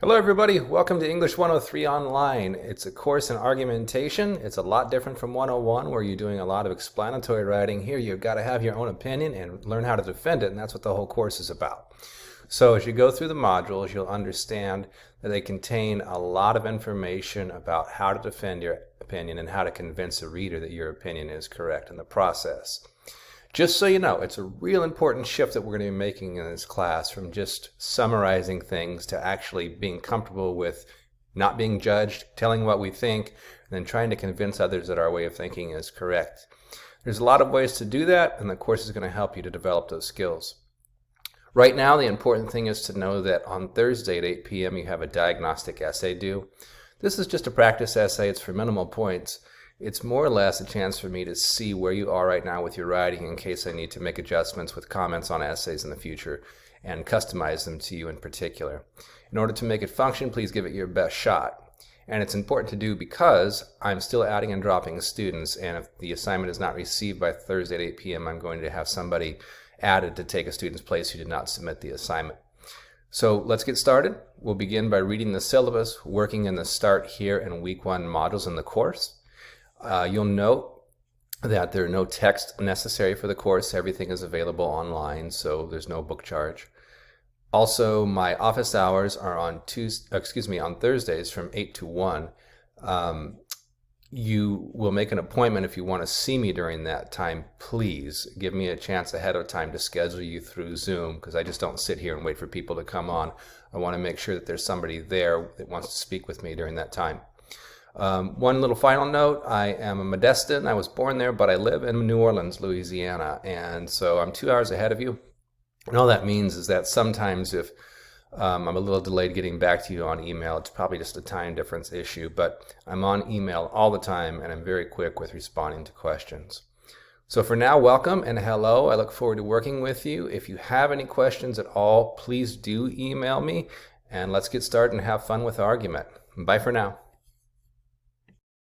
Hello everybody, welcome to English 103 Online. It's a course in argumentation. It's a lot different from 101 where you're doing a lot of explanatory writing. Here you've got to have your own opinion and learn how to defend it, and that's what the whole course is about. So as you go through the modules, you'll understand that they contain a lot of information about how to defend your opinion and how to convince a reader that your opinion is correct in the process. Just so you know, it's a real important shift that we're going to be making in this class from just summarizing things to actually being comfortable with not being judged, telling what we think, and then trying to convince others that our way of thinking is correct. There's a lot of ways to do that, and the course is going to help you to develop those skills. Right now, the important thing is to know that on Thursday at 8 p.m. you have a diagnostic essay due. This is just a practice essay. It's for minimal points. It's more or less a chance for me to see where you are right now with your writing in case I need to make adjustments with comments on essays in the future and customize them to you in particular. In order to make it function, please give it your best shot. And it's important to do because I'm still adding and dropping students, and if the assignment is not received by Thursday at 8 p.m., I'm going to have somebody added to take a student's place who did not submit the assignment. So let's get started. We'll begin by reading the syllabus, working in the Start Here and Week 1 modules in the course. You'll note that there are no text necessary for the course. Everything is available online, so there's no book charge. Also, my office hours are on Thursdays from 8 to 1. You will make an appointment if you want to see me during that time. Please give me a chance ahead of time to schedule you through Zoom, because I just don't sit here and wait for people to come on. I want to make sure that there's somebody there that wants to speak with me during that time. One little final note, I am a Modestan. I was born there, but I live in New Orleans, Louisiana, and so I'm 2 hours ahead of you. And all that means is that sometimes if I'm a little delayed getting back to you on email, it's probably just a time difference issue, but I'm on email all the time, and I'm very quick with responding to questions. So for now, welcome and hello. I look forward to working with you. If you have any questions at all, please do email me, and let's get started and have fun with the argument. Bye for now.